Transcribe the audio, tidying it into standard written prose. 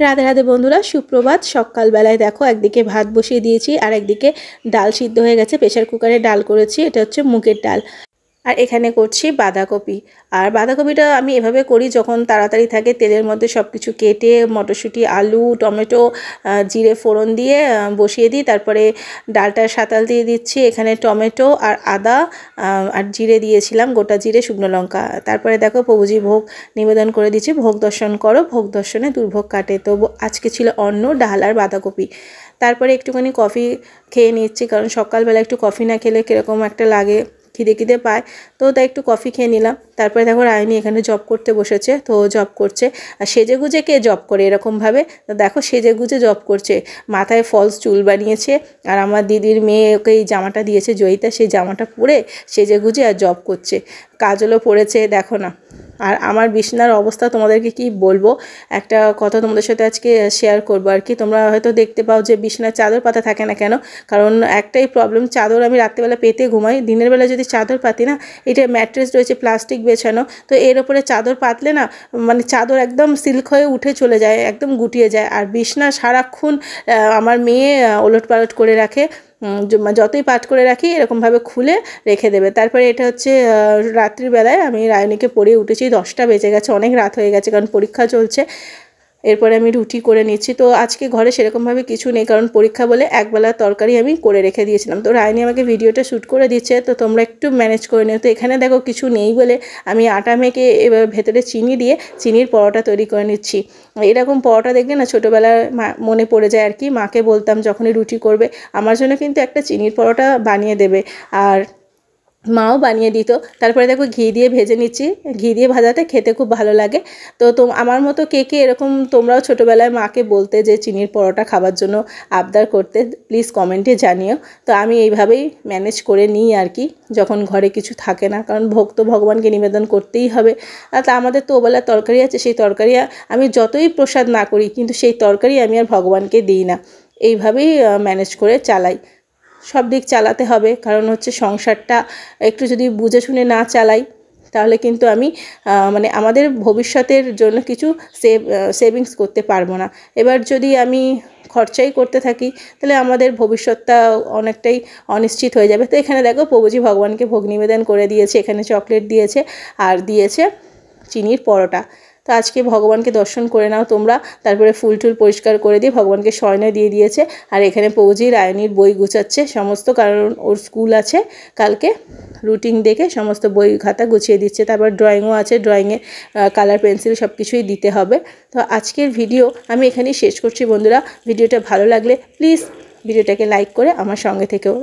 রাধে রাধে বন্ধুরা, সুপ্রভাত। সকালবেলায় দেখো একদিকে ভাত বসিয়ে দিয়েছি আর একদিকে ডাল সিদ্ধ হয়ে গেছে। প্রেশার কুকারে ডাল করেছি, এটা হচ্ছে মুগের ডাল। আর এখানে করছি বাঁধাকপি। আর বাঁধাকপিটা আমি এভাবে করি, যখন তাড়াতাড়ি থাকে তেলের মধ্যে সব কিছু কেটে মটরশুঁটি, আলু, টমেটো, জিরে ফোড়ন দিয়ে বসিয়ে দিই। তারপরে ডালটা সাঁতাল দিয়ে দিচ্ছি। এখানে টমেটো আর আদা আর জিরে দিয়েছিলাম, গোটা জিরে, শুকনো লঙ্কা। তারপরে দেখো প্রভুজি ভোগ নিবেদন করে দিচ্ছি। ভোগ দর্শন করো, ভোগ দর্শনে দুর্ভোগ কাটে। তো আজকে ছিল অন্ন, ডাল আর বাঁধাকপি। তারপরে একটুখানি কফি খেয়ে নিচ্ছি, কারণ সকালবেলা একটু কফি না খেলে কীরকম একটা লাগে, খিদে পায়। তো তাই একটু কফি খেয়ে নিলাম। তারপরে দেখো রায়নি এখানে জব করতে বসেছে, তো জব করছে। আর সেজে গুজে কে জব করে এরকমভাবে? তো দেখো সেজে গুজে জব করছে, মাথায় ফলস চুল বানিয়েছে। আর আমার দিদির মেয়ে ওকে এই জামাটা দিয়েছে, জয়িতা, সেই জামাটা পরে সেজে গুজে আর জব করছে। কাজলও পড়েছে, দেখো না। আর আমার বিছানার অবস্থা তোমাদেরকে কি বলবো, একটা কথা তোমাদের সাথে আজকে শেয়ার করবো আর কি। তোমরা হয়তো দেখতে পাও যে বিছানার চাদর পাতা থাকে না কেন, কারণ একটাই প্রবলেম, চাদর আমি রাত্রিবেলা পেতে ঘুমাই। দিনের বেলা যদি চাদর পাতি না, এটা ম্যাট্রেস রয়েছে প্লাস্টিক বেছানো, তো এর ওপরে চাদর পাতলে না, মানে চাদর একদম সিল্ক হয়ে উঠে চলে যায়, একদম গুটিয়ে যায়। আর বিছানা সারাক্ষণ আমার মেয়ে ওলট পালট করে রাখে, যতই পাট করে রাখি এরকমভাবে খুলে রেখে দেবে। তারপরে এটা হচ্ছে রাত্রিবেলায় আমি রায়নীকে পড়িয়ে উঠেছি, 10টা বেজে গেছে, অনেক রাত হয়ে গেছে, কারণ পরীক্ষা চলছে। এরপরে আমি রুটি করে নিচ্ছি। তো আজকে ঘরে সেরকমভাবে কিছু নেই, কারণ পরীক্ষা বলে একবেলা তরকারি আমি করে রেখে দিয়েছিলাম। তো রায়নি আমাকে ভিডিওটা শ্যুট করে দিচ্ছে, তো তোমরা একটু ম্যানেজ করে নিও। তো এখানে দেখো কিছু নেই বলে আমি আটা মেখে এবার ভেতরে চিনি দিয়ে চিনির পরোটা তৈরি করে নিচ্ছি। এরকম পরোটা দেখলে না ছোটোবেলায় মনে পড়ে যায় আর কি। মাকে বলতাম যখনই রুটি করবে আমার জন্য কিন্তু একটা চিনির পরোটা বানিয়ে দেবে, আর মাও বানিয়ে দিত। তারপরে দেখো ঘি দিয়ে ভেজে নিচ্ছি, ঘি দিয়ে ভাজাতে খেতে খুব ভালো লাগে। তো আমার মতো কে কে এরকম তোমরাও ছোটোবেলায় মাকে বলতে যে চিনির পরোটা খাবার জন্য আবদার করতে, প্লিজ কমেন্টে জানিও। তো আমি এইভাবেই ম্যানেজ করে নিই আর কি, যখন ঘরে কিছু থাকে না, কারণ ভোগ তো ভগবানকে নিবেদন করতেই হবে। আর তা আমাদের তো ওবেলার তরকারি আছে, সেই তরকারি আমি যতই প্রসাদ না করি, কিন্তু সেই তরকারি আমি আর ভগবানকে দিই না। এইভাবেই ম্যানেজ করে চালাই। সব দিক চালাতে হবে, কারণ হচ্ছে সংসারটা একটু যদি বুঝে শুনে না চালাই, তাহলে কিন্তু আমি মানে আমাদের ভবিষ্যতের জন্য কিছু সেভিংস করতে পারবো না। এবার যদি আমি খরচাই করতে থাকি, তাহলে আমাদের ভবিষ্যৎটা অনেকটাই অনিশ্চিত হয়ে যাবে। তো এখানে দেখো প্রভুজি ভগবানকে ভোগ নিবেদন করে দিয়েছে, এখানে চকলেট দিয়েছে আর দিয়েছে চিনির পরোটা। তো আজকে ভগবানকে দর্শন করে নাও তোমরা। তারপরে ফুল টুল পরিষ্কার করে দিয়ে ভগবানকে শয়নে দিয়ে দিয়েছে। আর এখানে পৌঁছি রায়নির বই গুছাচ্ছে সমস্ত, কারণ ওর স্কুল আছে কালকে। রুটিন দেখে সমস্ত বই খাতা গুছিয়ে দিচ্ছে। তারপর ড্রয়িংও আছে, ড্রয়িংয়ে কালার পেন্সিল সব কিছুই দিতে হবে। তো আজকের ভিডিও আমি এখানেই শেষ করছি বন্ধুরা। ভিডিওটা ভালো লাগলে প্লিজ ভিডিওটাকে লাইক করে আমার সঙ্গে থেকেও।